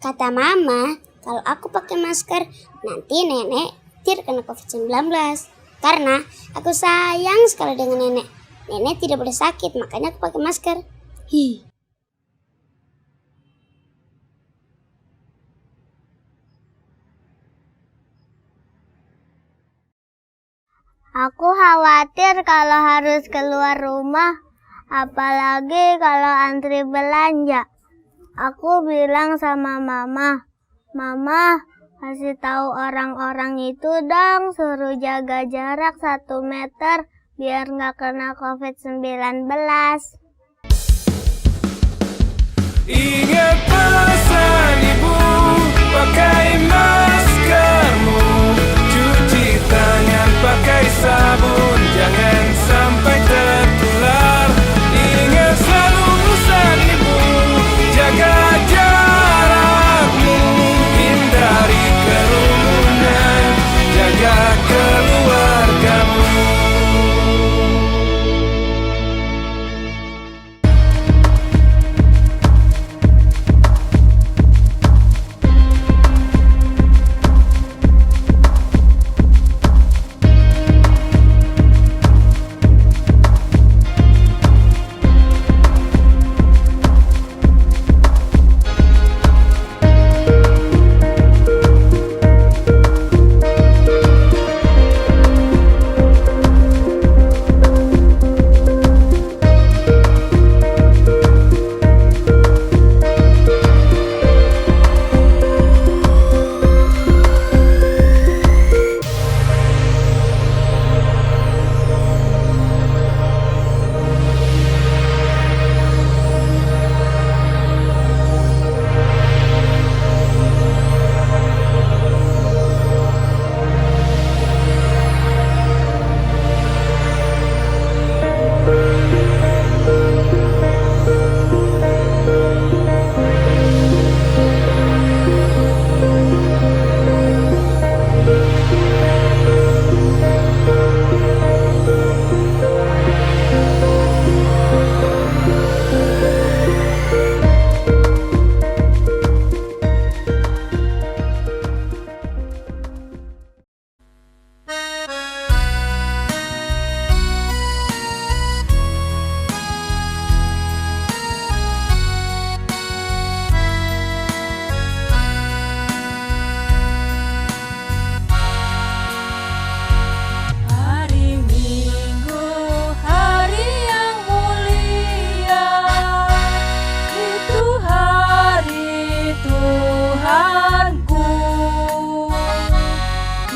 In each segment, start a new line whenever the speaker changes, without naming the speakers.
Kata mama, kalau aku pakai masker, nanti nenek terkena COVID-19. Karena aku sayang sekali dengan nenek. Nenek tidak boleh sakit, makanya aku pakai masker.
Aku khawatir kalau harus keluar rumah, apalagi kalau antri belanja. Aku bilang sama mama, "Mama, kasih tahu orang-orang itu dong, suruh jaga jarak 1 meter biar nggak kena COVID-19.
Ingat pesan ibu, pakai maskermu, cuci tangan pakai sabun, jangan sampai tertular. Ingat selalu pesan ibu, jaga jarakmu, hindari kerumunan, jaga keluargamu.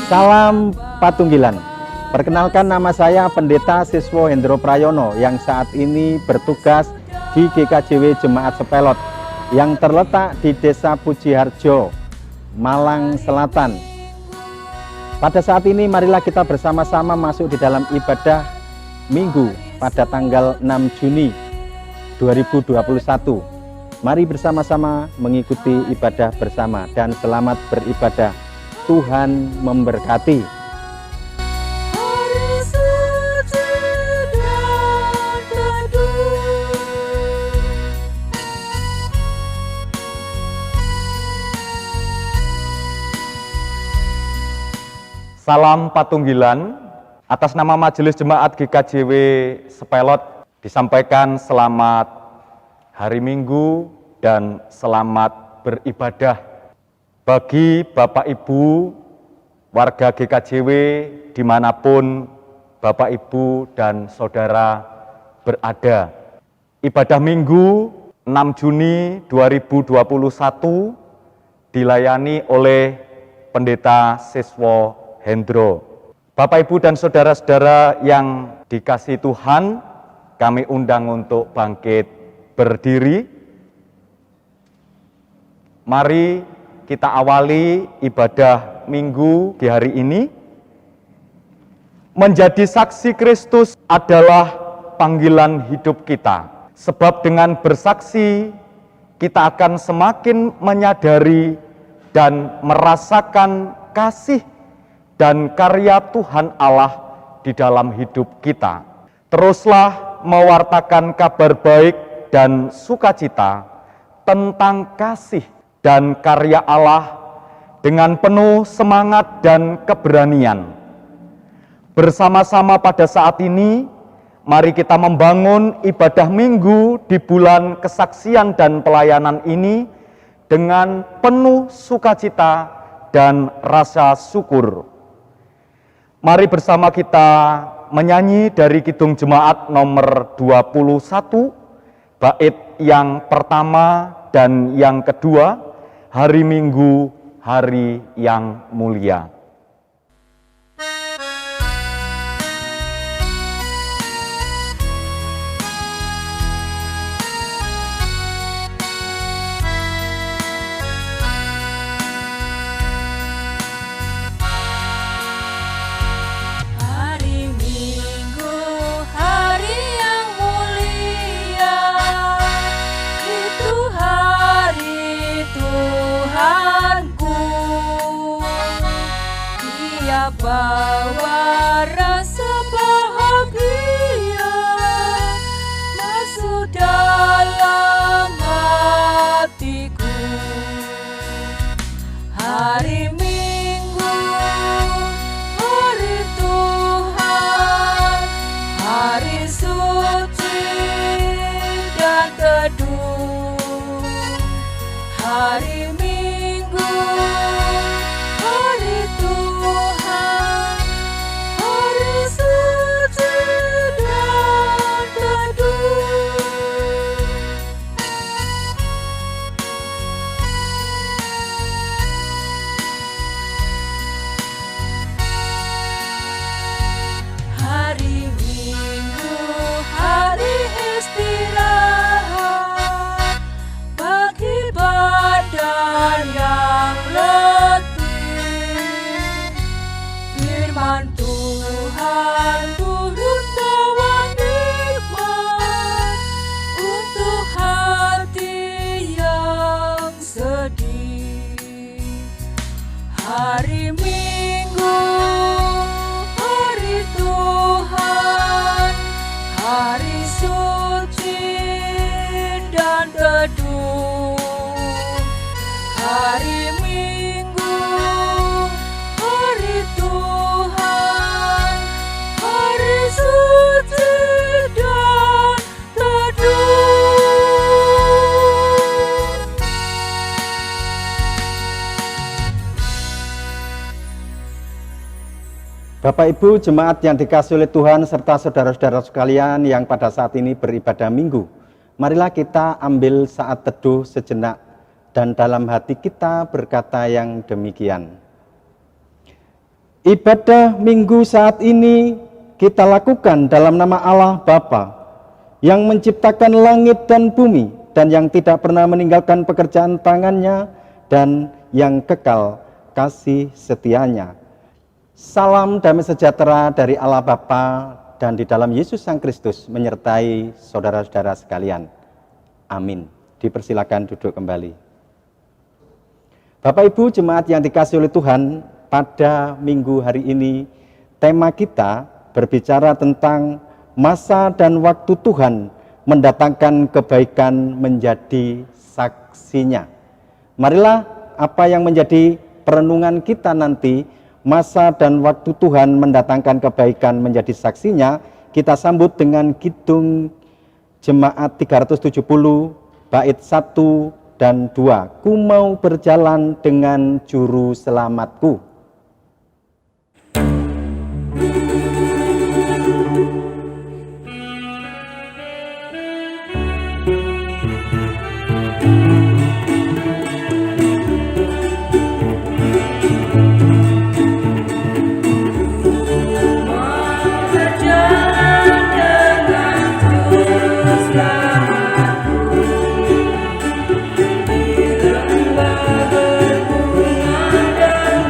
Salam Patunggilan. Perkenalkan, nama saya Pendeta Siswo Hendro Prayono yang saat ini bertugas di GKJW Jemaat Sepelot yang terletak di Desa Pujiharjo, Malang Selatan. Pada saat ini marilah kita bersama-sama masuk di dalam ibadah Minggu pada tanggal 6 Juni 2021. Mari bersama-sama mengikuti ibadah bersama dan selamat beribadah. Tuhan memberkati.
Salam Patunggilan. Atas nama Majelis Jemaat GKJW Sepelot disampaikan selamat hari Minggu dan selamat beribadah bagi Bapak Ibu warga GKJW dimanapun Bapak Ibu dan Saudara berada. Ibadah Minggu 6 Juni 2021 dilayani oleh Pendeta Siswo Hendro. Bapak Ibu dan Saudara-saudara yang dikasihi Tuhan, kami undang untuk bangkit berdiri. Mari kita awali ibadah Minggu di hari ini. Menjadi saksi Kristus adalah panggilan hidup kita. Sebab dengan bersaksi, kita akan semakin menyadari dan merasakan kasih dan karya Tuhan Allah di dalam hidup kita. Teruslah mewartakan kabar baik dan sukacita tentang kasih dan karya Allah dengan penuh semangat dan keberanian. Bersama-sama pada saat ini, mari kita membangun ibadah minggu di bulan kesaksian dan pelayanan ini dengan penuh sukacita dan rasa syukur. Mari bersama kita menyanyi dari Kidung Jemaat nomor 21, bait yang pertama dan yang kedua, Hari Minggu, Hari yang Mulia.
Hari Minggu, hari yang mulia, itu hari Tuhanku. Dia bawa rasa bahagia masuk dalam hatiku. Hari Minggu, hari Tuhan, hari suci dan teduh. Hari Minggu, hari Tuhan, hari suci dan teduh. Hari Minggu, hari istirahat bagi badan yang letih. Firman Tuhan turun bawa nikmat untuk hati yang sedih. Hari Minggu, hari Tuhan, hari suci dan teduh. Hari Minggu, hari Tuhan, hari suci dan teduh.
Bapak Ibu jemaat yang dikasihi oleh Tuhan serta saudara-saudara sekalian yang pada saat ini beribadah minggu, marilah kita ambil saat teduh sejenak dan dalam hati kita berkata yang demikian. Ibadah minggu saat ini kita lakukan dalam nama Allah Bapa yang menciptakan langit dan bumi dan yang tidak pernah meninggalkan pekerjaan tangannya dan yang kekal kasih setianya. Salam damai sejahtera dari Allah Bapa dan di dalam Yesus Sang Kristus menyertai saudara-saudara sekalian. Amin. Dipersilakan duduk kembali. Bapak Ibu jemaat yang dikasihi oleh Tuhan, pada minggu hari ini tema kita berbicara tentang masa dan waktu Tuhan mendatangkan kebaikan menjadi saksinya. Marilah apa yang menjadi perenungan kita nanti, masa dan waktu Tuhan mendatangkan kebaikan menjadi saksinya, kita sambut dengan Kidung Jemaat 370 bait 1 dan 2. Ku mau berjalan dengan juru selamatku.
Di lembah berbunga dan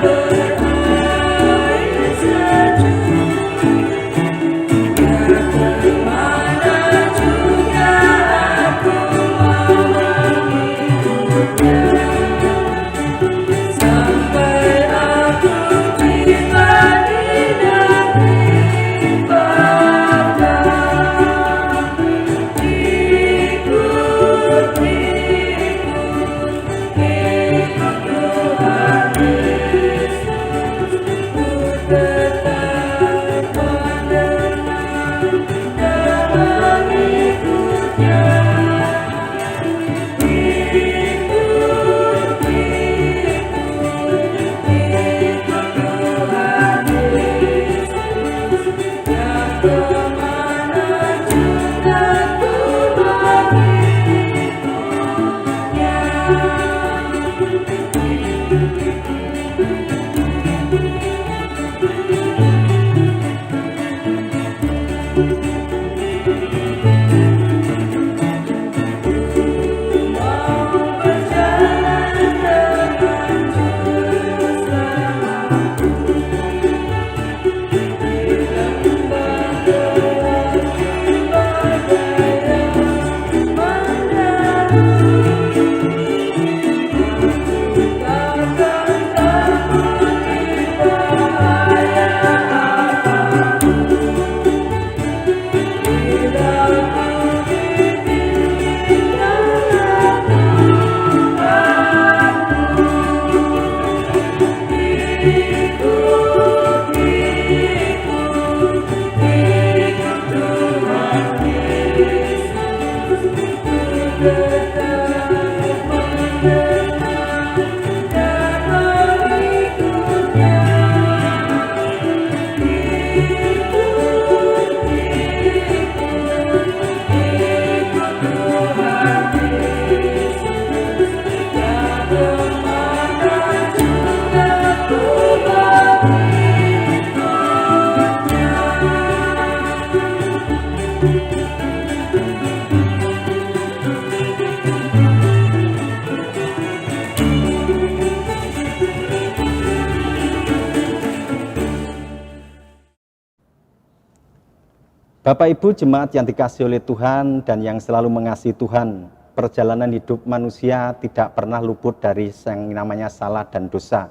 Bapak Ibu jemaat yang dikasihi oleh Tuhan dan yang selalu mengasihi Tuhan, perjalanan hidup manusia tidak pernah luput dari yang namanya salah dan dosa.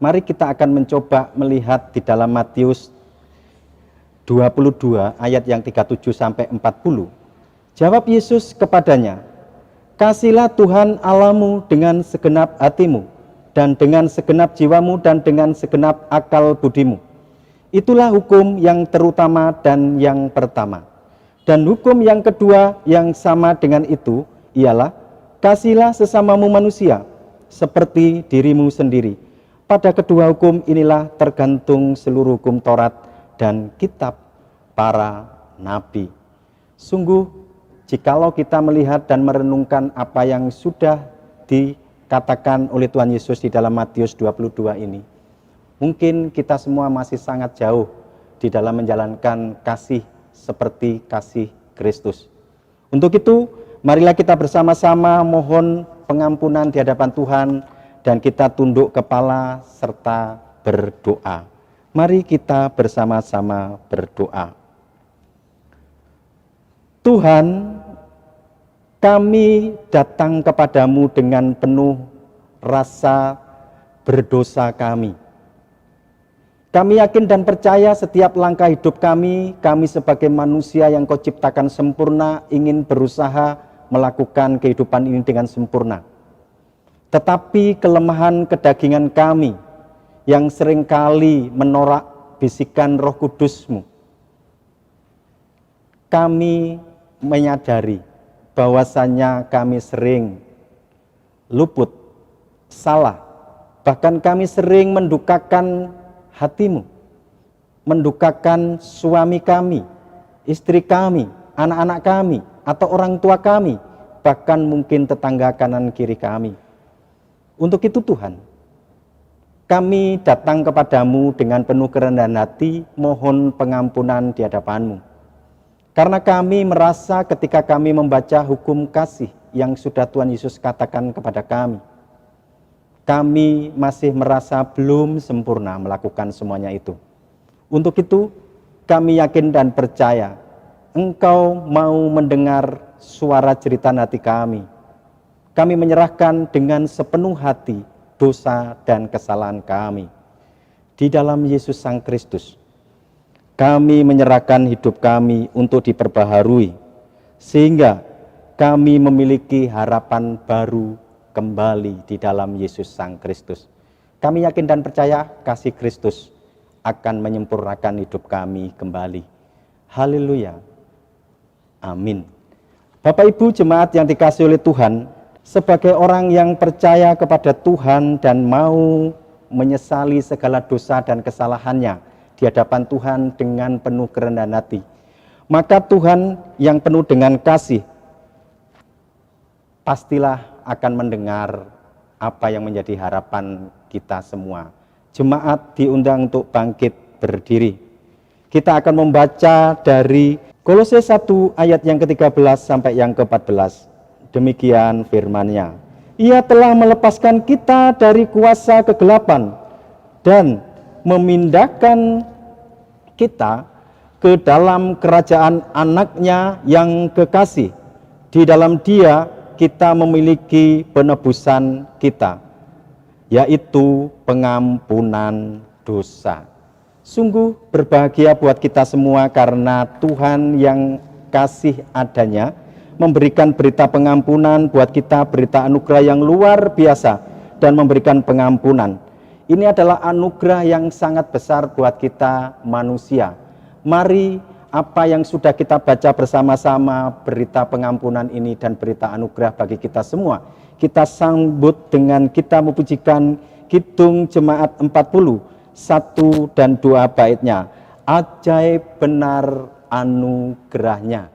Mari kita akan mencoba melihat di dalam Matius 22 ayat yang 37 sampai 40. Jawab Yesus kepadanya, "Kasihilah Tuhan Allahmu dengan segenap hatimu, dan dengan segenap jiwamu, dan dengan segenap akal budimu. Itulah hukum yang terutama dan yang pertama. Dan hukum yang kedua yang sama dengan itu ialah, kasihilah sesamamu manusia seperti dirimu sendiri. Pada kedua hukum inilah tergantung seluruh hukum Taurat dan kitab para nabi." Sungguh, jikalau kita melihat dan merenungkan apa yang sudah dikatakan oleh Tuhan Yesus di dalam Matius 22 ini, mungkin kita semua masih sangat jauh di dalam menjalankan kasih seperti kasih Kristus. Untuk itu, marilah kita bersama-sama mohon pengampunan di hadapan Tuhan dan kita tunduk kepala serta berdoa. Mari kita bersama-sama berdoa. Tuhan, kami datang kepadamu dengan penuh rasa berdosa kami. Kami yakin dan percaya setiap langkah hidup kami sebagai manusia yang Kau ciptakan sempurna, ingin berusaha melakukan kehidupan ini dengan sempurna. Tetapi kelemahan kedagingan kami yang seringkali menolak bisikan Roh Kudus-Mu, kami menyadari bahwasanya kami sering luput, salah, bahkan kami sering mendukakan hati-Mu, mendukakan suami kami, istri kami, anak-anak kami, atau orang tua kami, bahkan mungkin tetangga kanan kiri kami. Untuk itu Tuhan, kami datang kepadamu dengan penuh kerendahan hati, mohon pengampunan di hadapan-Mu. Karena kami merasa ketika kami membaca hukum kasih yang sudah Tuhan Yesus katakan kepada kami masih merasa belum sempurna melakukan semuanya itu. Untuk itu, kami yakin dan percaya Engkau mau mendengar suara jeritan hati kami. Kami menyerahkan dengan sepenuh hati dosa dan kesalahan kami. Di dalam Yesus Sang Kristus, kami menyerahkan hidup kami untuk diperbaharui, sehingga kami memiliki harapan baru kembali di dalam Yesus Sang Kristus. Kami yakin dan percaya kasih Kristus akan menyempurnakan hidup kami kembali. Haleluya. Amin. Bapak Ibu jemaat yang dikasihi oleh Tuhan, sebagai orang yang percaya kepada Tuhan dan mau menyesali segala dosa dan kesalahannya di hadapan Tuhan dengan penuh kerendahan hati, maka Tuhan yang penuh dengan kasih pastilah akan mendengar apa yang menjadi harapan kita semua. Jemaat diundang untuk bangkit berdiri. Kita akan membaca dari Kolose 1 ayat yang ke-13 sampai yang ke-14. Demikian firman-Nya. Ia telah melepaskan kita dari kuasa kegelapan dan memindahkan kita ke dalam kerajaan anak-Nya yang kekasih. Di dalam Dia kita memiliki penebusan kita, yaitu pengampunan dosa. Sungguh berbahagia buat kita semua karena Tuhan yang kasih adanya memberikan berita pengampunan buat kita, berita anugerah yang luar biasa dan memberikan pengampunan. Ini adalah anugerah yang sangat besar buat kita manusia. Mari apa yang sudah kita baca bersama-sama, berita pengampunan ini dan berita anugerah bagi kita semua, kita sambut dengan kita memujikan Kidung Jemaat 40, 1 dan 2 baitnya. Ajaib benar anugerahnya.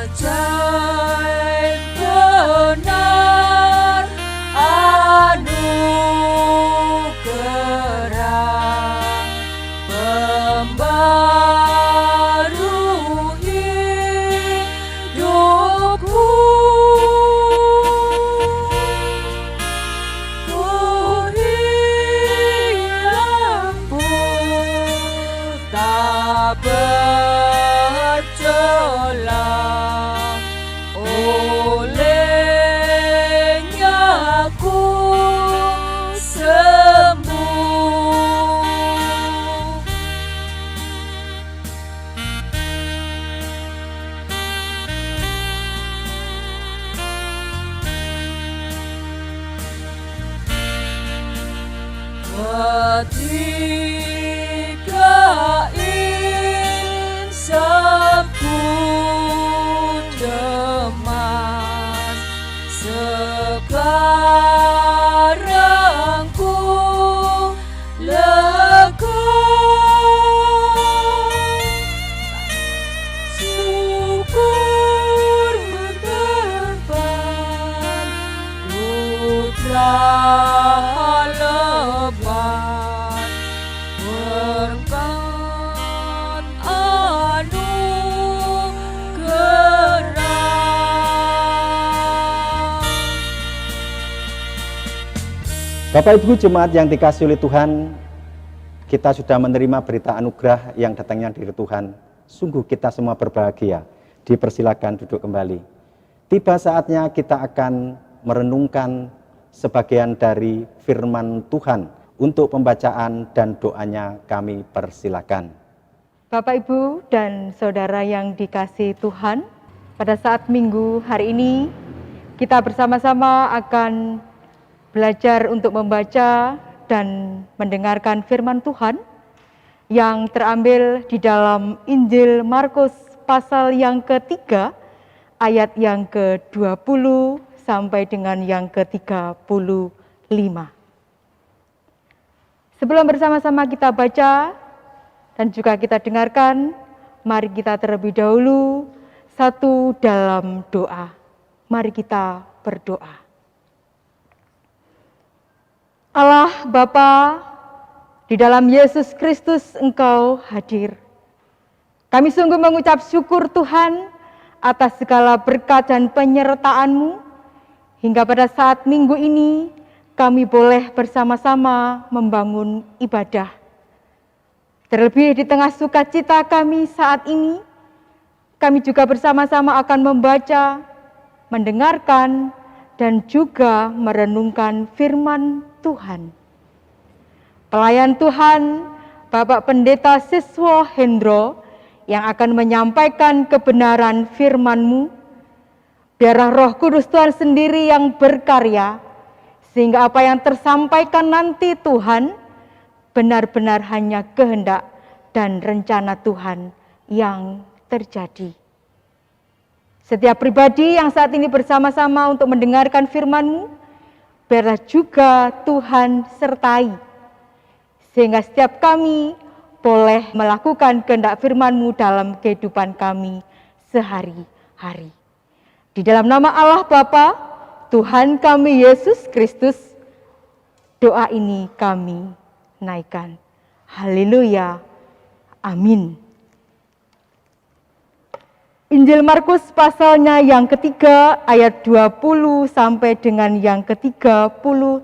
Ajaib benar anugerahnya. tiga insafku cemas, sekarang ku lega. Syukur bertebar, putra lebat, berkat anugerah.
Bapak Ibu jemaat yang dikasihi oleh Tuhan, kita sudah menerima berita anugerah yang datangnya dari Tuhan. Sungguh kita semua berbahagia. Dipersilakan duduk kembali. Tiba saatnya kita akan merenungkan sebagian dari firman Tuhan. Untuk pembacaan dan doanya kami persilakan.
Bapak, Ibu, dan Saudara yang dikasihi Tuhan, pada saat Minggu hari ini kita bersama-sama akan belajar untuk membaca dan mendengarkan firman Tuhan yang terambil di dalam Injil Markus pasal yang ketiga, ayat yang ke-20 sampai dengan yang ke-35. Sebelum bersama-sama kita baca dan juga kita dengarkan, mari kita terlebih dahulu satu dalam doa. Mari kita berdoa. Allah Bapa, di dalam Yesus Kristus Engkau hadir. Kami sungguh mengucap syukur Tuhan atas segala berkat dan penyertaan-Mu, hingga pada saat Minggu ini kami boleh bersama-sama membangun ibadah. Terlebih di tengah sukacita kami saat ini, kami juga bersama-sama akan membaca, mendengarkan, dan juga merenungkan firman Tuhan. Pelayan Tuhan, Bapak Pendeta Siswo Hendro, yang akan menyampaikan kebenaran firman-Mu. Biarlah Roh Kudus Tuhan sendiri yang berkarya, sehingga apa yang tersampaikan nanti Tuhan, benar-benar hanya kehendak dan rencana Tuhan yang terjadi. Setiap pribadi yang saat ini bersama-sama untuk mendengarkan firman-Mu, biarlah juga Tuhan sertai, sehingga setiap kami boleh melakukan kehendak firman-Mu dalam kehidupan kami sehari-hari. Di dalam nama Allah Bapa, Tuhan kami Yesus Kristus, doa ini kami naikkan. Haleluya. Amin. Injil Markus pasalnya yang ketiga ayat 20 sampai dengan yang ke-35.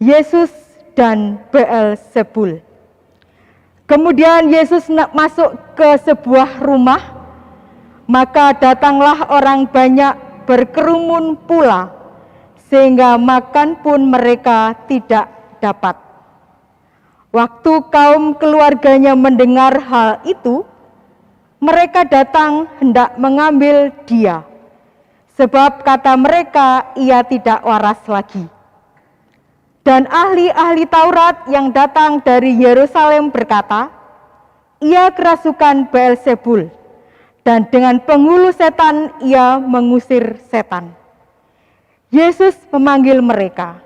Yesus dan Beelzebul. Kemudian Yesus masuk ke sebuah rumah, maka datanglah orang banyak berkerumun pula, sehingga makan pun mereka tidak dapat. Waktu kaum keluarganya mendengar hal itu, mereka datang hendak mengambil dia, sebab kata mereka ia tidak waras lagi. Dan ahli-ahli Taurat yang datang dari Yerusalem berkata, ia kerasukan Beelzebul, dan dengan penghulu setan ia mengusir setan. Yesus memanggil mereka,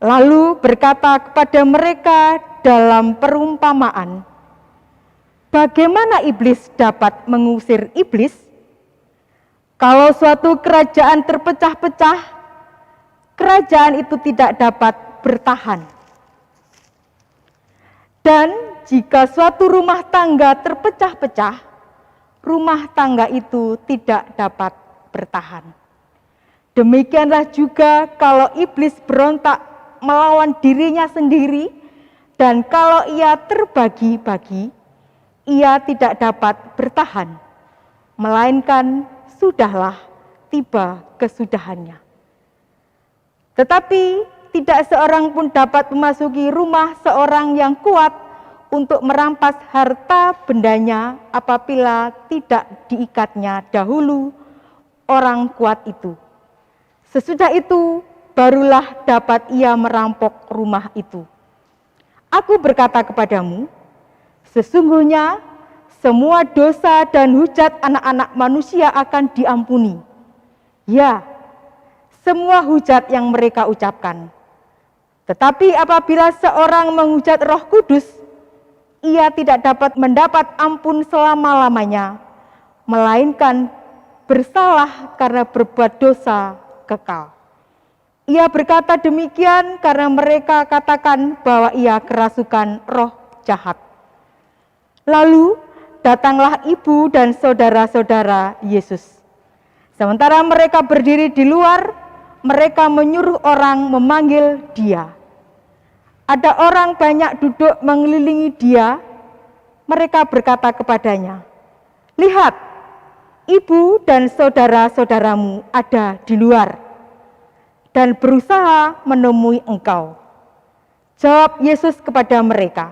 lalu berkata kepada mereka dalam perumpamaan, bagaimana iblis dapat mengusir iblis? Kalau suatu kerajaan terpecah-pecah, kerajaan itu tidak dapat bertahan. Dan jika suatu rumah tangga terpecah-pecah, rumah tangga itu tidak dapat bertahan. Demikianlah juga kalau iblis berontak melawan dirinya sendiri, dan kalau ia terbagi-bagi, ia tidak dapat bertahan, melainkan sudahlah tiba kesudahannya. Tetapi tidak seorang pun dapat memasuki rumah seorang yang kuat untuk merampas harta bendanya apabila tidak diikatnya dahulu orang kuat itu. Sesudah itu barulah dapat ia merampok rumah itu. Aku berkata kepadamu, sesungguhnya semua dosa dan hujat anak-anak manusia akan diampuni. Ya, semua hujat yang mereka ucapkan. Tetapi apabila seorang menghujat Roh Kudus, ia tidak dapat mendapat ampun selama-lamanya, melainkan bersalah karena berbuat dosa kekal. Ia berkata demikian karena mereka katakan bahwa ia kerasukan roh jahat. Lalu datanglah ibu dan saudara-saudara Yesus. Sementara mereka berdiri di luar, mereka menyuruh orang memanggil dia. Ada orang banyak duduk mengelilingi dia. Mereka berkata kepadanya, "Lihat, ibu dan saudara-saudaramu ada di luar dan berusaha menemui engkau." Jawab Yesus kepada mereka,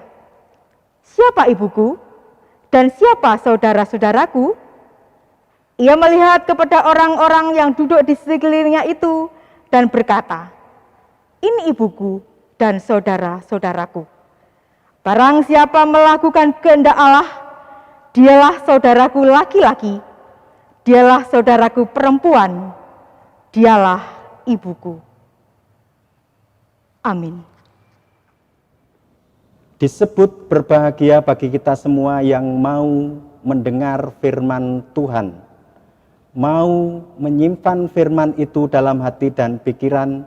"Siapa ibuku dan siapa saudara-saudaraku?" Ia melihat kepada orang-orang yang duduk di sekelilingnya itu dan berkata, "Ini ibuku dan saudara-saudaraku. Barang siapa melakukan kehendak Allah, dialah saudaraku laki-laki, dialah saudaraku perempuan, dialah ibuku." Amin.
Disebut berbahagia bagi kita semua yang mau mendengar firman Tuhan, mau menyimpan firman itu dalam hati dan pikiran,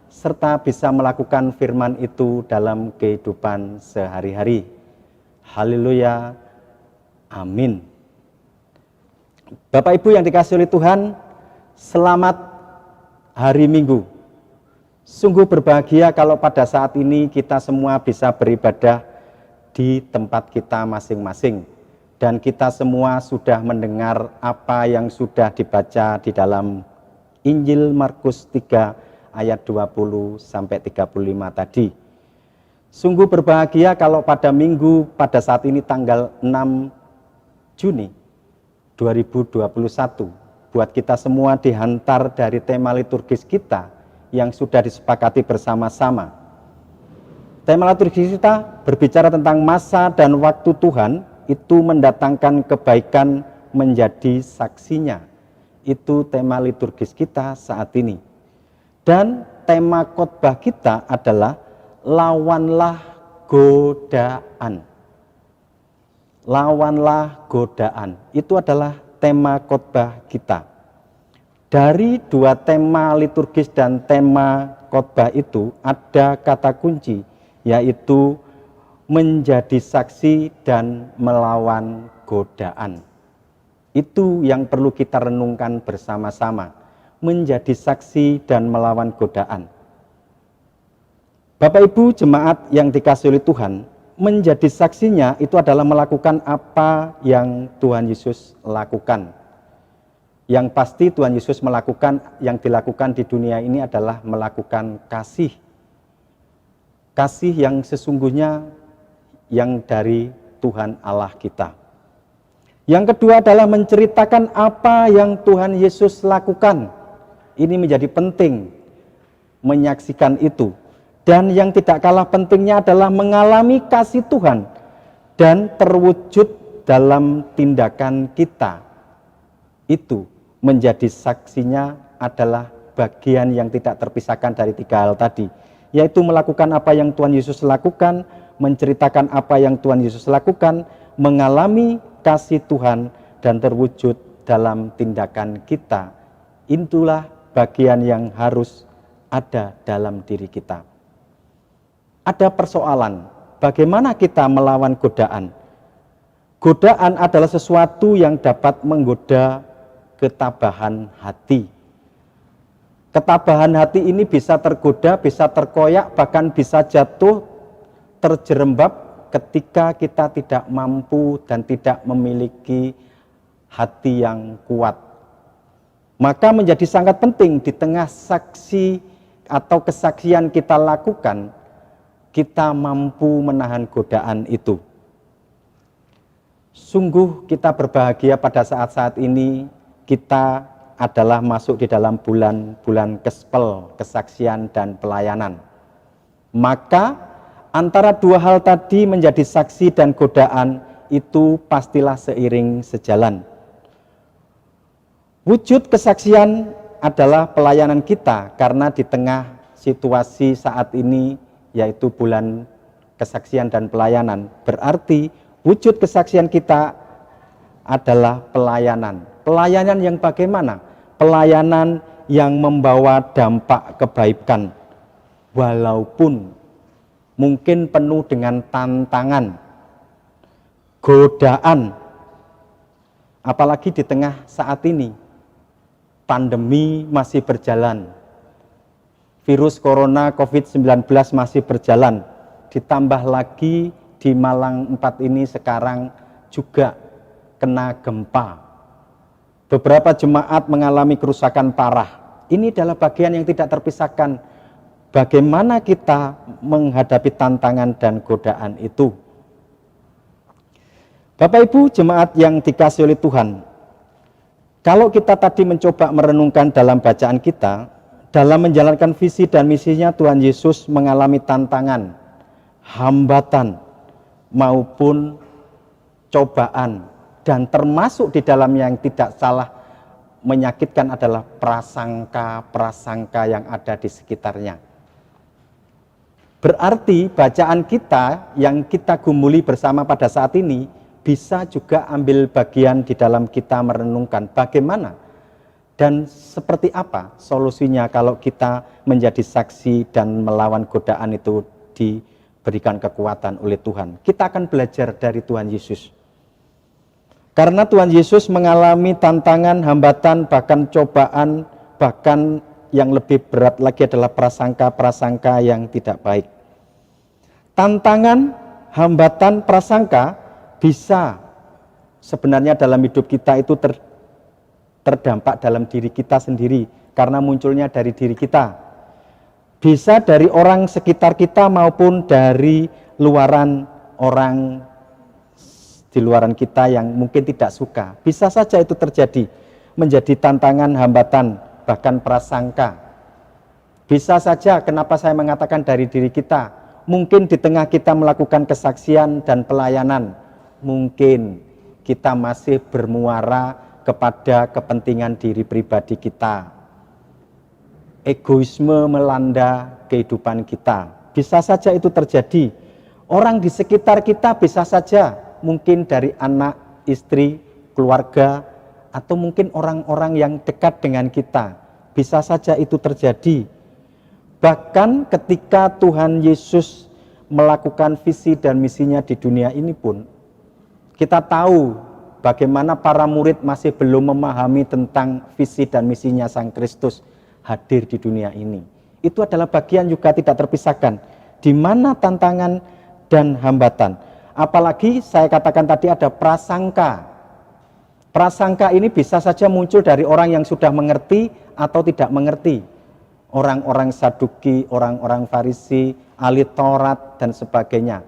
serta bisa melakukan firman itu dalam kehidupan sehari-hari. Haleluya, amin. Bapak Ibu yang dikasihi oleh Tuhan, selamat hari Minggu. Sungguh berbahagia kalau pada saat ini kita semua bisa beribadah di tempat kita masing-masing. Dan kita semua sudah mendengar apa yang sudah dibaca di dalam Injil Markus 3 ayat 20 sampai 35 tadi. Sungguh berbahagia kalau pada minggu pada saat ini tanggal 6 Juni 2021 buat kita semua dihantar dari tema liturgis kita yang sudah disepakati bersama-sama. Tema liturgis kita berbicara tentang masa dan waktu Tuhan itu mendatangkan kebaikan menjadi saksinya. Itu tema liturgis kita saat ini. Dan tema khotbah kita adalah lawanlah godaan. Lawanlah godaan. Itu adalah tema khotbah kita. Dari dua tema liturgis dan tema khotbah itu ada kata kunci, yaitu menjadi saksi dan melawan godaan. Itu yang perlu kita renungkan bersama-sama, menjadi saksi dan melawan godaan. Bapak Ibu jemaat yang dikasihi oleh Tuhan, menjadi saksinya itu adalah melakukan apa yang Tuhan Yesus lakukan. Yang pasti Tuhan Yesus melakukan, yang dilakukan di dunia ini adalah melakukan kasih. Kasih yang sesungguhnya yang dari Tuhan Allah kita. Yang kedua adalah menceritakan apa yang Tuhan Yesus lakukan. Ini menjadi penting menyaksikan itu. Dan yang tidak kalah pentingnya adalah mengalami kasih Tuhan dan terwujud dalam tindakan kita. Itu menjadi saksinya adalah bagian yang tidak terpisahkan dari tiga hal tadi, yaitu melakukan apa yang Tuhan Yesus lakukan, menceritakan apa yang Tuhan Yesus lakukan, mengalami kasih Tuhan, dan terwujud dalam tindakan kita. Itulah bagian yang harus ada dalam diri kita. Ada persoalan, bagaimana kita melawan godaan? Godaan adalah sesuatu yang dapat menggoda ketabahan hati. Ketabahan hati ini bisa tergoda, bisa terkoyak, bahkan bisa jatuh, terjerembab ketika kita tidak mampu dan tidak memiliki hati yang kuat. Maka menjadi sangat penting di tengah saksi atau kesaksian kita lakukan, kita mampu menahan godaan itu. Sungguh kita berbahagia pada saat-saat ini kita adalah masuk di dalam bulan-bulan Kespel, kesaksian dan pelayanan. Maka Antara dua hal tadi menjadi saksi dan godaan itu pastilah seiring sejalan. Wujud kesaksian adalah pelayanan kita karena di tengah situasi saat ini yaitu bulan kesaksian dan pelayanan. Berarti wujud kesaksian kita adalah pelayanan. Pelayanan yang bagaimana? Pelayanan yang membawa dampak kebaikan. Walaupun mungkin penuh dengan tantangan, godaan. Apalagi di tengah saat ini, pandemi masih berjalan. Virus corona COVID-19 masih berjalan. Ditambah lagi di Malang 4 ini sekarang juga kena gempa. Beberapa jemaat mengalami kerusakan parah. Ini adalah bagian yang tidak terpisahkan. Bagaimana kita menghadapi tantangan dan godaan itu. Bapak Ibu jemaat yang dikasihi oleh Tuhan, kalau kita tadi mencoba merenungkan dalam bacaan kita, dalam menjalankan visi dan misinya Tuhan Yesus mengalami tantangan, hambatan, maupun cobaan, dan termasuk di dalamnya yang tidak salah menyakitkan adalah prasangka-prasangka yang ada di sekitarnya. Berarti bacaan kita yang kita gumuli bersama pada saat ini bisa juga ambil bagian di dalam kita merenungkan bagaimana dan seperti apa solusinya kalau kita menjadi saksi dan melawan godaan itu diberikan kekuatan oleh Tuhan. Kita akan belajar dari Tuhan Yesus. Karena Tuhan Yesus mengalami tantangan, hambatan, bahkan cobaan, bahkan yang lebih berat lagi adalah prasangka-prasangka yang tidak baik. Tantangan, hambatan, prasangka bisa sebenarnya dalam hidup kita itu terdampak dalam diri kita sendiri karena munculnya dari diri kita. Bisa dari orang sekitar kita maupun dari luaran orang di luaran kita yang mungkin tidak suka. Bisa saja itu terjadi menjadi tantangan, hambatan, bahkan prasangka. Bisa saja kenapa saya mengatakan dari diri kita. Mungkin di tengah kita melakukan kesaksian dan pelayanan, mungkin kita masih bermuara kepada kepentingan diri pribadi kita. Egoisme melanda kehidupan kita. Bisa saja itu terjadi. Orang di sekitar kita bisa saja, mungkin dari anak, istri, keluarga, atau mungkin orang-orang yang dekat dengan kita. Bisa saja itu terjadi. Bahkan ketika Tuhan Yesus melakukan visi dan misinya di dunia ini pun, kita tahu bagaimana para murid masih belum memahami tentang visi dan misinya Sang Kristus hadir di dunia ini. Itu adalah bagian juga tidak terpisahkan, di mana tantangan dan hambatan. Apalagi saya katakan tadi ada prasangka. Prasangka ini bisa saja muncul dari orang yang sudah mengerti atau tidak mengerti. Orang-orang Saduki, orang-orang Farisi, ahli Taurat, dan sebagainya.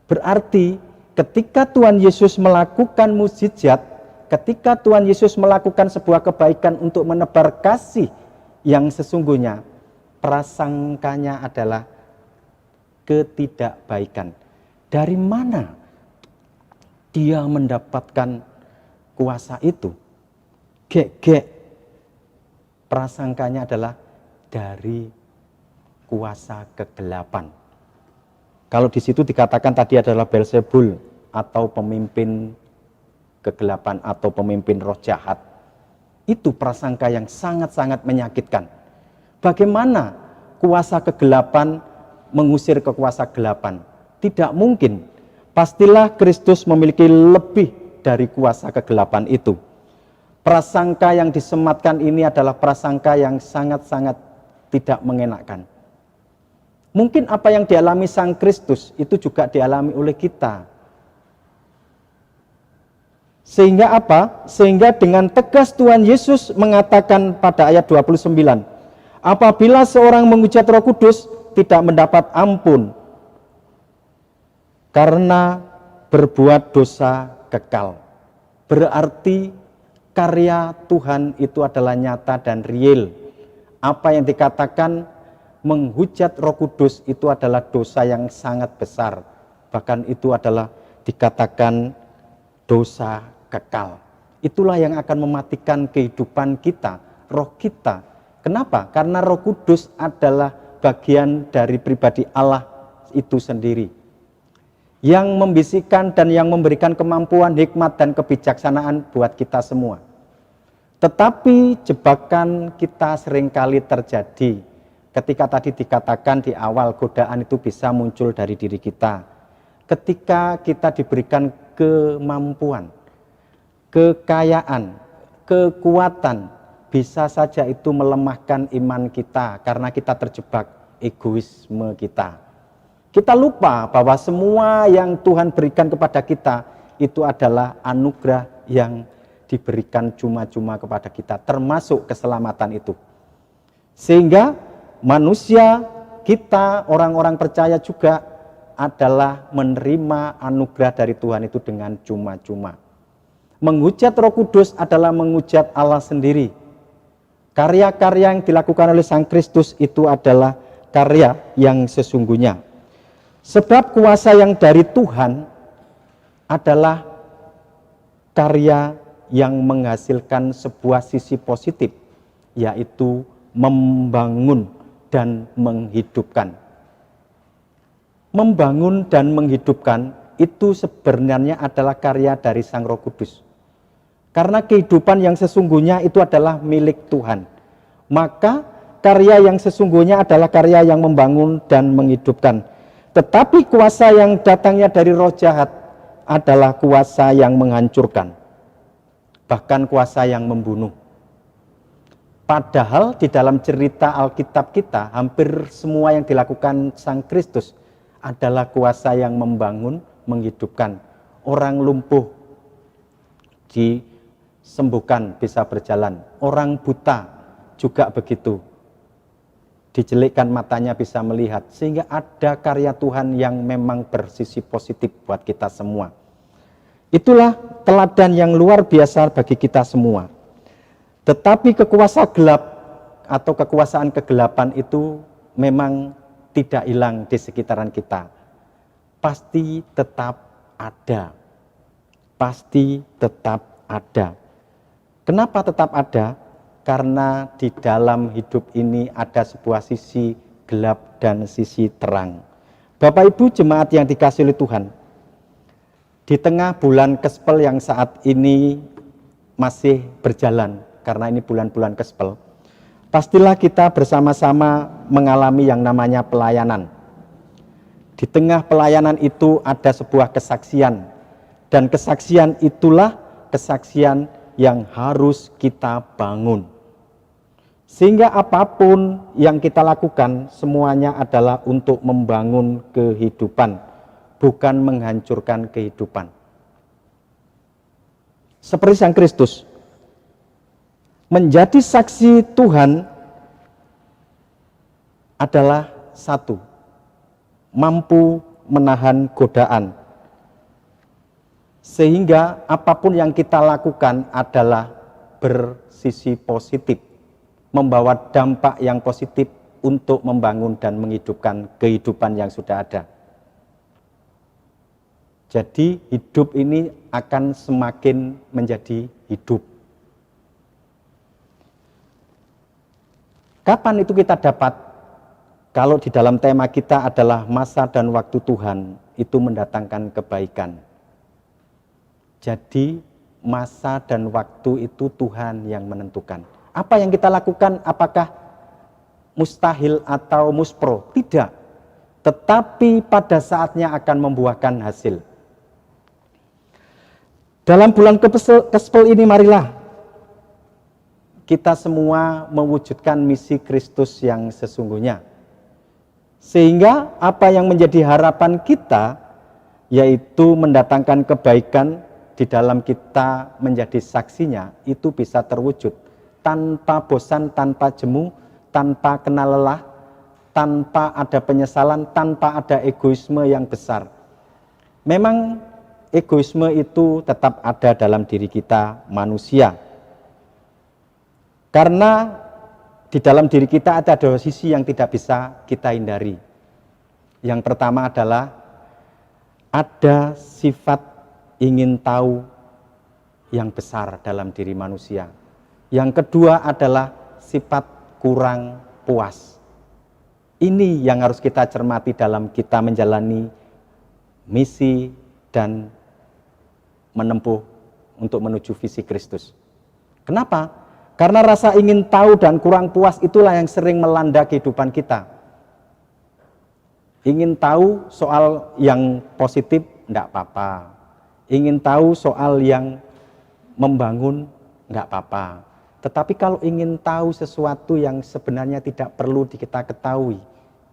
Berarti ketika Tuhan Yesus melakukan mukjizat, ketika Tuhan Yesus melakukan sebuah kebaikan untuk menebar kasih yang sesungguhnya, prasangkanya adalah ketidakbaikan. Dari mana dia mendapatkan kuasa itu? Prasangkanya adalah dari kuasa kegelapan. Kalau di situ dikatakan tadi adalah Beelzebul atau pemimpin kegelapan atau pemimpin roh jahat. Itu prasangka yang sangat-sangat menyakitkan. Bagaimana kuasa kegelapan mengusir kekuasa gelapan? Tidak mungkin. Pastilah Kristus memiliki lebih dari kuasa kegelapan itu. Prasangka yang disematkan ini adalah prasangka yang sangat-sangat tidak mengenakkan. Mungkin apa yang dialami Sang Kristus itu juga dialami oleh kita. Sehingga apa? Sehingga dengan tegas Tuhan Yesus mengatakan pada ayat 29, apabila seorang menghujat Roh Kudus tidak mendapat ampun karena berbuat dosa kekal. Berarti karya Tuhan itu adalah nyata dan real. Apa yang dikatakan menghujat Roh Kudus itu adalah dosa yang sangat besar. Bahkan itu adalah dikatakan dosa kekal. Itulah yang akan mematikan kehidupan kita, roh kita. Kenapa? Karena Roh Kudus adalah bagian dari pribadi Allah itu sendiri, yang membisikkan dan yang memberikan kemampuan, hikmat, dan kebijaksanaan buat kita semua. Tetapi jebakan kita seringkali terjadi ketika tadi dikatakan di awal, godaan itu bisa muncul dari diri kita. Ketika kita diberikan kemampuan, kekayaan, kekuatan, bisa saja itu melemahkan iman kita karena kita terjebak egoisme kita. Kita lupa bahwa semua yang Tuhan berikan kepada kita itu adalah anugerah yang diberikan cuma-cuma kepada kita, termasuk keselamatan itu. Sehingga manusia, kita, orang-orang percaya juga adalah menerima anugerah dari Tuhan itu dengan cuma-cuma. Menghujat Roh Kudus adalah menghujat Allah sendiri. Karya-karya yang dilakukan oleh Sang Kristus itu adalah karya yang sesungguhnya. Sebab kuasa yang dari Tuhan adalah karya yang menghasilkan sebuah sisi positif, yaitu membangun dan menghidupkan. Membangun dan menghidupkan itu sebenarnya adalah karya dari Sang Roh Kudus. Karena kehidupan yang sesungguhnya itu adalah milik Tuhan. Maka karya yang sesungguhnya adalah karya yang membangun dan menghidupkan. Tetapi kuasa yang datangnya dari roh jahat adalah kuasa yang menghancurkan. Bahkan kuasa yang membunuh. Padahal di dalam cerita Alkitab kita, hampir semua yang dilakukan Sang Kristus adalah kuasa yang membangun, menghidupkan. Orang lumpuh disembuhkan, bisa berjalan. Orang buta juga begitu. Dijelikkan matanya bisa melihat. Sehingga ada karya Tuhan yang memang bersisi positif buat kita semua. Itulah teladan yang luar biasa bagi kita semua. Tetapi kekuasaan gelap atau kekuasaan kegelapan itu memang tidak hilang di sekitaran kita. Pasti tetap ada. Pasti tetap ada. Kenapa tetap ada? Karena di dalam hidup ini ada sebuah sisi gelap dan sisi terang. Bapak Ibu jemaat yang dikasihi oleh Tuhan, di tengah bulan Kespel yang saat ini masih berjalan, karena ini bulan-bulan Kespel, pastilah kita bersama-sama mengalami yang namanya pelayanan. Di tengah pelayanan itu ada sebuah kesaksian, dan kesaksian itulah kesaksian yang harus kita bangun. Sehingga apapun yang kita lakukan semuanya adalah untuk membangun kehidupan, bukan menghancurkan kehidupan. Seperti Sang Kristus, menjadi saksi Tuhan adalah satu, mampu menahan godaan. Sehingga apapun yang kita lakukan adalah bersisi positif, membawa dampak yang positif untuk membangun dan menghidupkan kehidupan yang sudah ada. Jadi hidup ini akan semakin menjadi hidup. Kapan itu kita dapat? Kalau di dalam tema kita adalah masa dan waktu Tuhan, itu mendatangkan kebaikan. Jadi masa dan waktu itu Tuhan yang menentukan. Apa yang kita lakukan, apakah mustahil atau muspro? Tidak. Tetapi pada saatnya akan membuahkan hasil. Dalam bulan Kespel ini marilah kita semua mewujudkan misi Kristus yang sesungguhnya. Sehingga apa yang menjadi harapan kita, yaitu mendatangkan kebaikan di dalam kita menjadi saksinya, itu bisa terwujud. Tanpa bosan, tanpa jemu, tanpa kenal lelah, tanpa ada penyesalan, tanpa ada egoisme yang besar. Memang egoisme itu tetap ada dalam diri kita manusia. Karena di dalam diri kita ada dua sisi yang tidak bisa kita hindari. Yang pertama adalah ada sifat ingin tahu yang besar dalam diri manusia. Yang kedua adalah sifat kurang puas. Ini yang harus kita cermati dalam kita menjalani misi dan menempuh untuk menuju visi Kristus. Kenapa? Karena rasa ingin tahu dan kurang puas itulah yang sering melanda kehidupan kita. Ingin tahu soal yang positif, enggak apa-apa. Ingin tahu soal yang membangun, enggak apa-apa. Tetapi kalau ingin tahu sesuatu yang sebenarnya tidak perlu kita ketahui,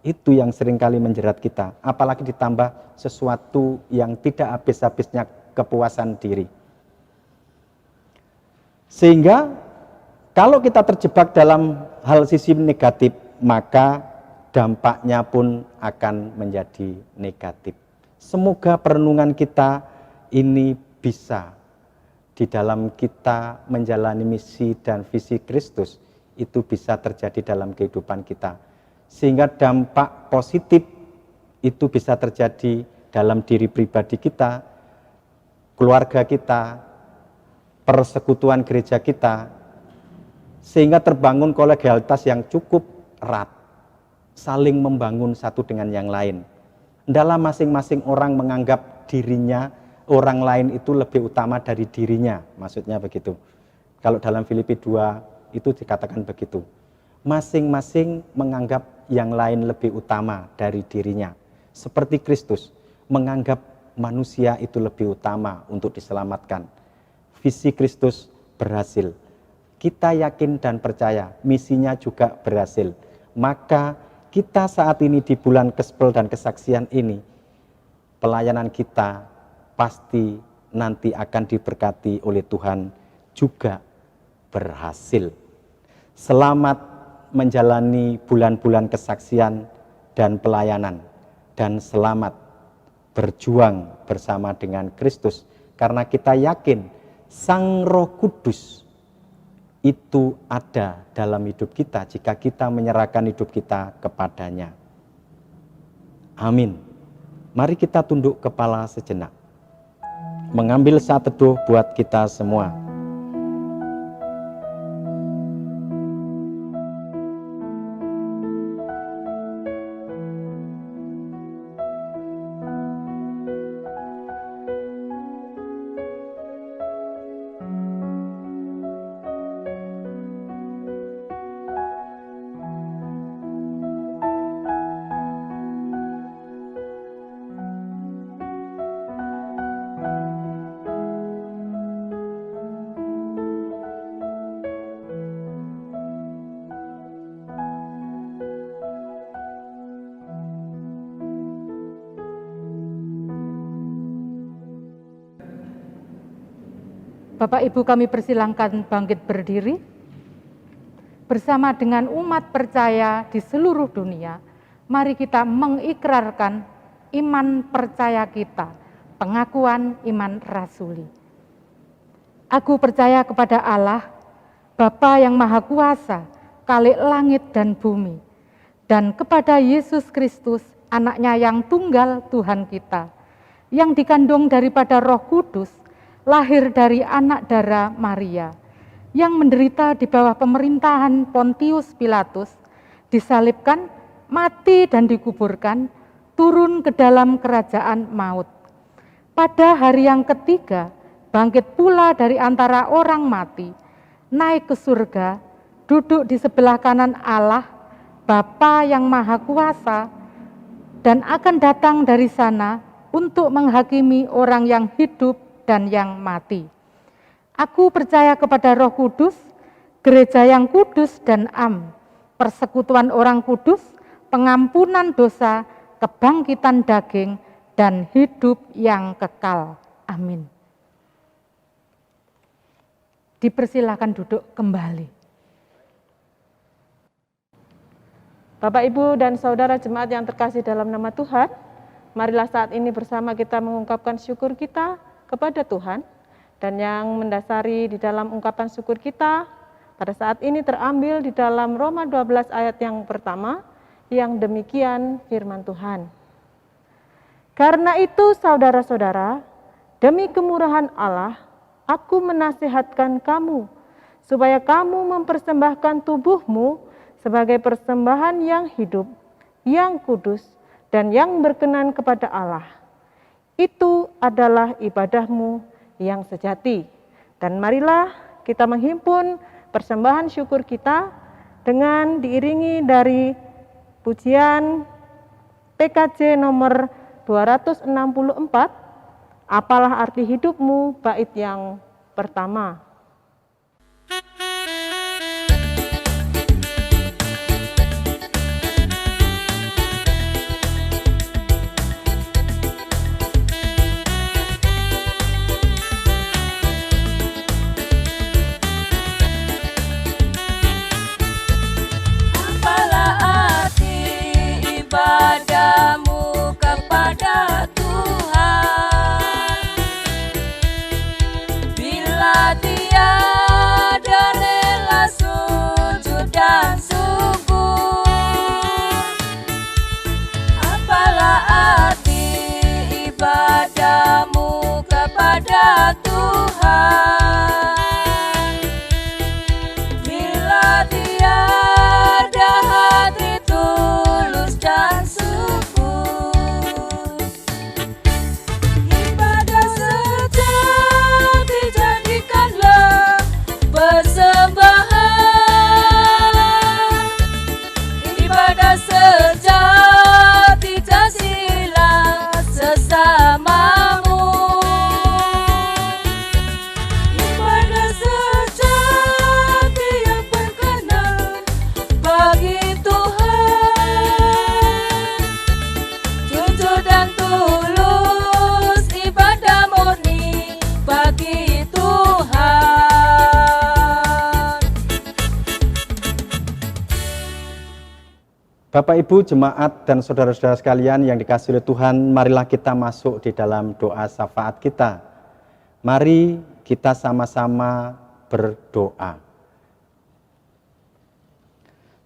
itu yang seringkali menjerat kita. Apalagi ditambah sesuatu yang tidak habis-habisnya kepuasan diri. Sehingga kalau kita terjebak dalam hal sisi negatif, maka dampaknya pun akan menjadi negatif. Semoga perenungan kita ini bisa di dalam kita menjalani misi dan visi Kristus itu bisa terjadi dalam kehidupan kita. Sehingga dampak positif itu bisa terjadi dalam diri pribadi kita, keluarga kita, persekutuan gereja kita, sehingga terbangun kolegialitas yang cukup erat, saling membangun satu dengan yang lain. Dalam masing-masing orang menganggap dirinya, orang lain itu lebih utama dari dirinya, maksudnya begitu. Kalau dalam Filipi 2 itu dikatakan begitu. Masing-masing menganggap yang lain lebih utama dari dirinya. Seperti Kristus menganggap manusia itu lebih utama untuk diselamatkan. Visi Kristus berhasil. Kita yakin dan percaya misinya juga berhasil. Maka kita saat ini di bulan Gospel dan kesaksian ini, pelayanan kita pasti nanti akan diberkati oleh Tuhan juga berhasil. Selamat menjalani bulan-bulan kesaksian dan pelayanan, dan selamat berjuang bersama dengan Kristus, karena kita yakin Sang Roh Kudus itu ada dalam hidup kita jika kita menyerahkan hidup kita kepadanya. Amin. Mari kita tunduk kepala sejenak, mengambil saat teduh buat kita semua.
Bapak Ibu kami persilahkan bangkit berdiri. Bersama dengan umat percaya di seluruh dunia, mari kita mengikrarkan iman percaya kita, pengakuan iman rasuli. Aku percaya kepada Allah, Bapa yang Maha Kuasa, Khalik langit dan bumi, dan kepada Yesus Kristus, anaknya yang tunggal Tuhan kita, yang dikandung daripada Roh Kudus, lahir dari anak darah Maria, yang menderita di bawah pemerintahan Pontius Pilatus, disalibkan, mati dan dikuburkan, turun ke dalam kerajaan maut. Pada hari yang ketiga, bangkit pula dari antara orang mati, naik ke surga, duduk di sebelah kanan Allah, Bapa yang Maha Kuasa, dan akan datang dari sana untuk menghakimi orang yang hidup dan yang mati. Aku percaya kepada Roh Kudus, gereja yang kudus dan am, persekutuan orang kudus, pengampunan dosa, kebangkitan daging, dan hidup yang kekal. Amin. Dipersilakan duduk kembali.
Bapak, Ibu, dan Saudara jemaat yang terkasih dalam nama Tuhan, marilah saat ini bersama kita mengungkapkan syukur kita kepada Tuhan, dan yang mendasari di dalam ungkapan syukur kita, pada saat ini terambil di dalam Roma 12 ayat yang pertama, yang demikian firman Tuhan. Karena itu saudara-saudara, demi kemurahan Allah, aku menasihatkan kamu, supaya kamu mempersembahkan tubuhmu sebagai persembahan yang hidup, yang kudus, dan yang berkenan kepada Allah. Itu adalah ibadahmu yang sejati. Dan marilah kita menghimpun persembahan syukur kita dengan diiringi dari pujian PKJ nomor 264, apalah arti hidupmu, bait yang pertama.
Padamu kepada Tuhan, bila tiada rela sujud dan syukur, apalah arti ibadahmu kepada Tuhan, bila tiada hati tulus dan syukur. Ibadah sejati jadikanlah persembahan. Ibadah sejati kasihilah sesamamu. Ibadah sejati yang berkenan bagi Tuhan, jujur dan tulus, ibadah murni bagi Tuhan.
Bapak Ibu jemaat dan saudara-saudara sekalian yang dikasihi oleh Tuhan, marilah kita masuk di dalam doa syafaat kita. Mari kita sama-sama berdoa.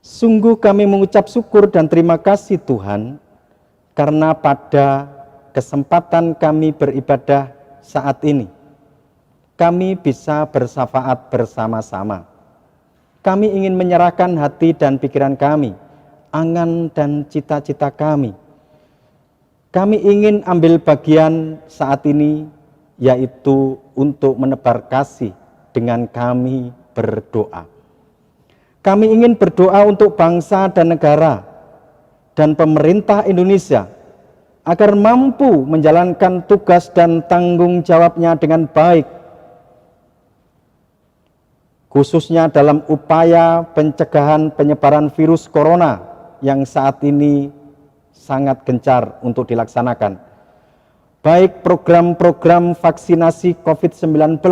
Sungguh kami mengucap syukur dan terima kasih Tuhan, karena pada kesempatan kami beribadah saat ini, kami bisa bersyafaat bersama-sama. Kami ingin menyerahkan hati dan pikiran kami, angan dan cita-cita kami. Kami ingin ambil bagian saat ini, yaitu untuk menebar kasih dengan kami berdoa. Kami ingin berdoa untuk bangsa dan negara dan pemerintah Indonesia agar mampu menjalankan tugas dan tanggung jawabnya dengan baik, khususnya dalam upaya pencegahan penyebaran virus corona yang saat ini sangat gencar untuk dilaksanakan. Baik program-program vaksinasi COVID-19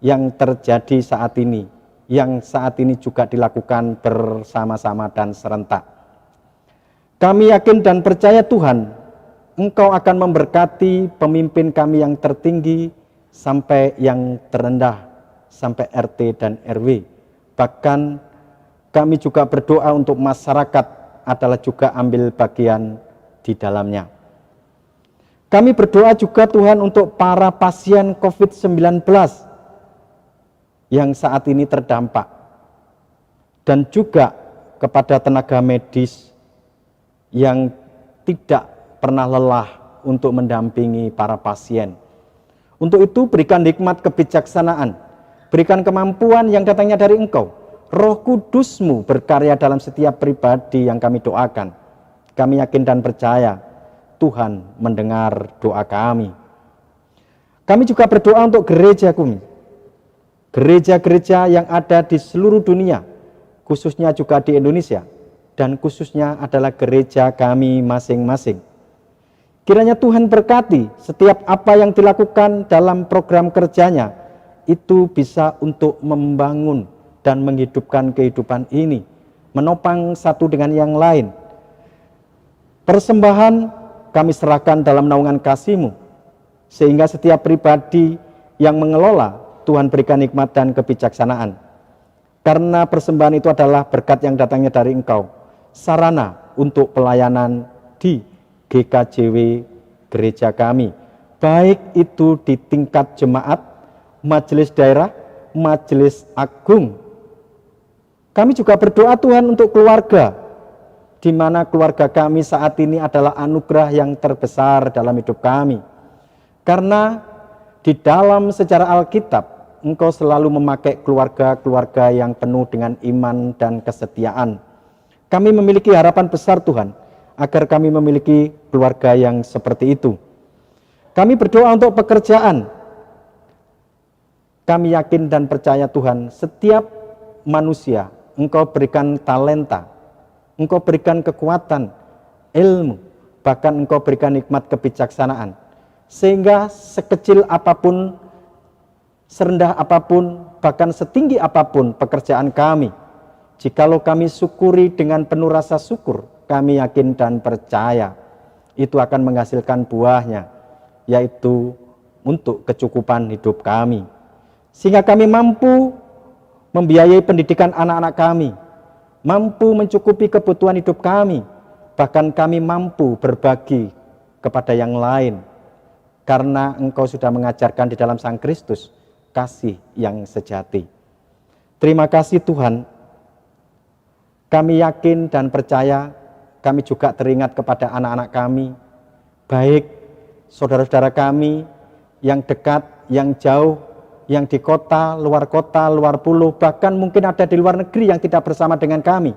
yang terjadi saat ini, yang saat ini juga dilakukan bersama-sama dan serentak. Kami yakin dan percaya Tuhan, Engkau akan memberkati pemimpin kami yang tertinggi sampai yang terendah, sampai RT dan RW. Bahkan kami juga berdoa untuk masyarakat adalah juga ambil bagian di dalamnya. Kami berdoa juga Tuhan untuk para pasien COVID-19 yang saat ini terdampak, dan juga kepada tenaga medis yang tidak pernah lelah untuk mendampingi para pasien. Untuk itu berikan hikmat kebijaksanaan, berikan kemampuan yang datangnya dari Engkau. Roh Kudus-Mu berkarya dalam setiap pribadi yang kami doakan. Kami yakin dan percaya Tuhan mendengar doa kami. Kami juga berdoa untuk gereja kami, gereja-gereja yang ada di seluruh dunia, khususnya juga di Indonesia, dan khususnya adalah gereja kami masing-masing. Kiranya Tuhan berkati setiap apa yang dilakukan dalam program kerjanya, itu bisa untuk membangun dan menghidupkan kehidupan ini, menopang satu dengan yang lain. Persembahan kami serahkan dalam naungan kasih-Mu, sehingga setiap pribadi yang mengelola, Tuhan berikan hikmat dan kebijaksanaan. karena persembahan itu adalah berkat yang datangnya dari Engkau, sarana untuk pelayanan di GKJW gereja kami, baik itu di tingkat jemaat, majelis daerah, majelis agung. Kami juga berdoa Tuhan untuk keluarga, di mana keluarga kami saat ini adalah anugerah yang terbesar dalam hidup kami. Karena di dalam sejarah Alkitab, Engkau selalu memakai keluarga-keluarga yang penuh dengan iman dan kesetiaan. Kami memiliki harapan besar Tuhan, agar kami memiliki keluarga yang seperti itu. Kami berdoa untuk pekerjaan. Kami yakin dan percaya Tuhan, setiap manusia Engkau berikan talenta, Engkau berikan kekuatan, ilmu, bahkan Engkau berikan nikmat kebijaksanaan. Sehingga sekecil apapun, serendah apapun, bahkan setinggi apapun pekerjaan kami, jikalau kami syukuri dengan penuh rasa syukur, kami yakin dan percaya itu akan menghasilkan buahnya, yaitu untuk kecukupan hidup kami. Sehingga kami mampu membiayai pendidikan anak-anak kami, mampu mencukupi kebutuhan hidup kami, bahkan kami mampu berbagi kepada yang lain, karena Engkau sudah mengajarkan di dalam Sang Kristus kasih yang sejati. Terima kasih Tuhan, kami yakin dan percaya, kami juga teringat kepada anak-anak kami, baik saudara-saudara kami yang dekat, yang jauh, yang di kota, luar pulau, bahkan mungkin ada di luar negeri yang tidak bersama dengan kami.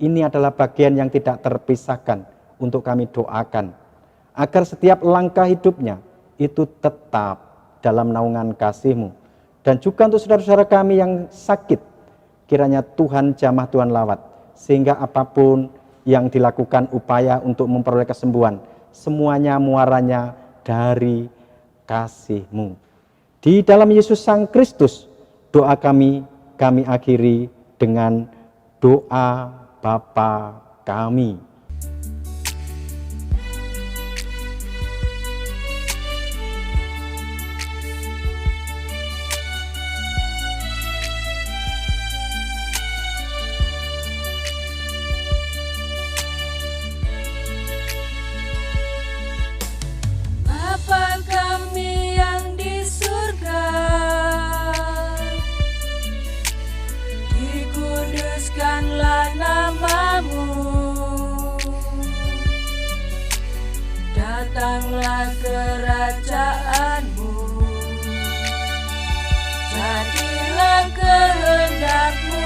Ini adalah bagian yang tidak terpisahkan untuk kami doakan, agar setiap langkah hidupnya itu tetap dalam naungan kasih-Mu. Dan juga untuk saudara-saudara kami yang sakit, kiranya Tuhan jamah, Tuhan lawat, sehingga apapun yang dilakukan upaya untuk memperoleh kesembuhan, semuanya muaranya dari kasih-Mu. Di dalam Yesus Sang Kristus, doa kami akhiri dengan doa Bapa kami.
Bapa kami yang di surga, dikuduskanlah nama-Mu, datanglah kerajaan-Mu, jadilah kehendak-Mu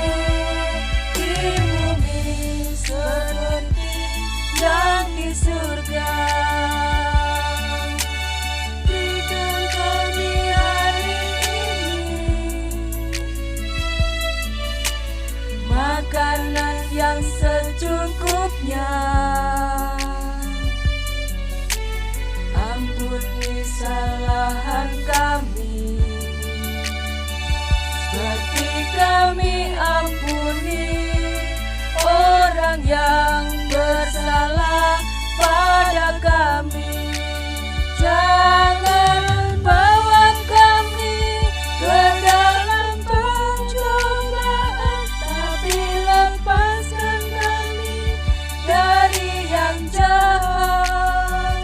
di bumi seperti yang di surga. Makanan yang secukupnya, ampuni kesalahan kami, seperti kami ampuni orang yang bersalah pada kami. Jangan bawa kami ke dalam pencobaan, tapi lepaskan kami dari yang jahat.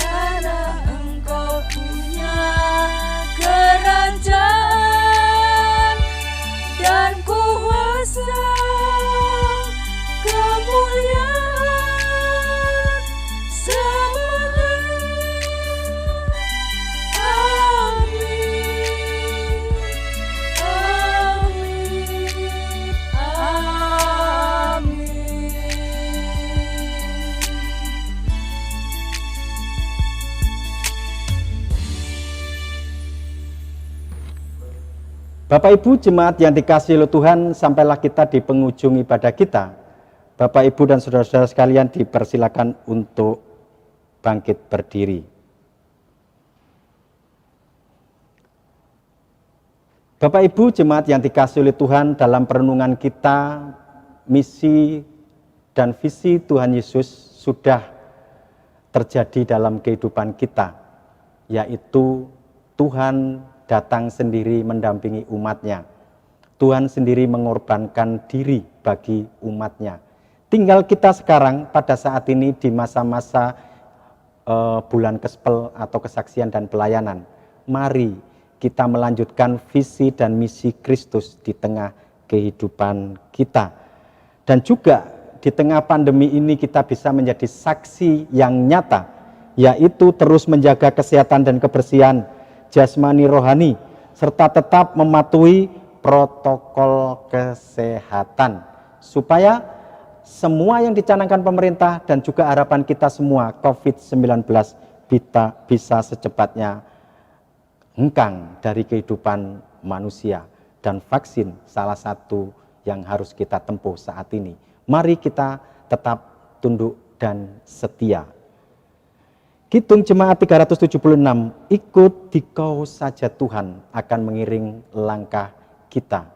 Karena Engkau punya kerajaan dan kuasa, kemuliaan selamanya. Amin. Amin. Amin.
Bapak Ibu jemaat yang dikasihi oleh Tuhan, sampailah kita di penghujung ibadah kita. Bapak Ibu dan saudara-saudara sekalian dipersilakan untuk bangkit berdiri. Bapak Ibu jemaat yang dikasihi oleh Tuhan, dalam perenungan kita, misi dan visi Tuhan Yesus sudah terjadi dalam kehidupan kita, yaitu Tuhan datang sendiri mendampingi umatnya. Tuhan sendiri mengorbankan diri bagi umatnya. Tinggal kita sekarang pada saat ini di masa-masa bulan Kespel atau kesaksian dan pelayanan. Mari kita melanjutkan visi dan misi Kristus di tengah kehidupan kita. Dan juga di tengah pandemi ini kita bisa menjadi saksi yang nyata, yaitu terus menjaga kesehatan dan kebersihan jasmani rohani, serta tetap mematuhi protokol kesehatan, supaya semua yang dicanangkan pemerintah dan juga harapan kita semua, COVID-19 bisa secepatnya hengkang dari kehidupan manusia. Dan vaksin salah satu yang harus kita tempuh saat ini. Mari kita tetap tunduk dan setia. Kidung Jemaat 376, ikut dikau saja Tuhan akan mengiring langkah kita.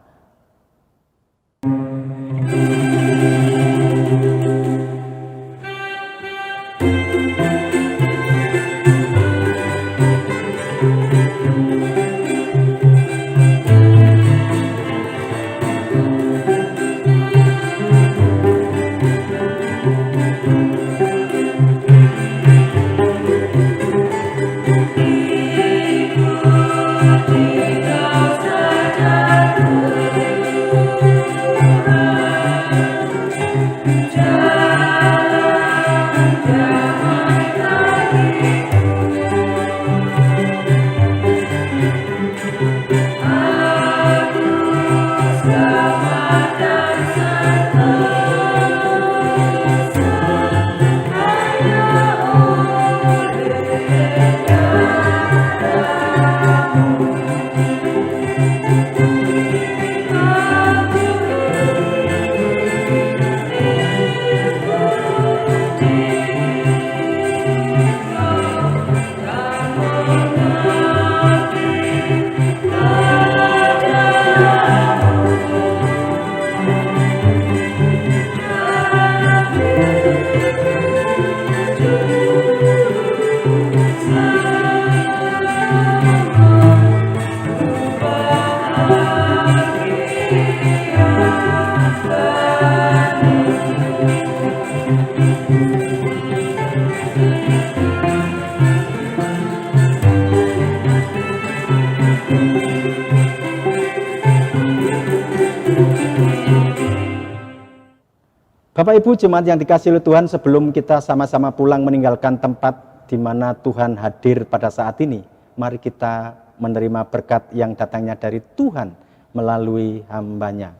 Bapak Ibu jemaat yang dikasihi oleh Tuhan, sebelum kita sama-sama pulang meninggalkan tempat di mana Tuhan hadir pada saat ini, mari kita menerima berkat yang datangnya dari Tuhan melalui hamba-Nya.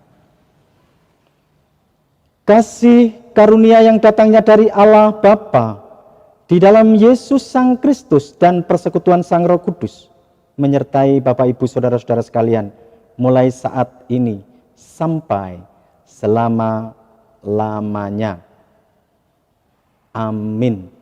Kasih karunia yang datangnya dari Allah Bapa di dalam Yesus Sang Kristus dan persekutuan Sang Roh Kudus menyertai Bapak Ibu saudara-saudara sekalian mulai saat ini sampai selama-lamanya. Amin.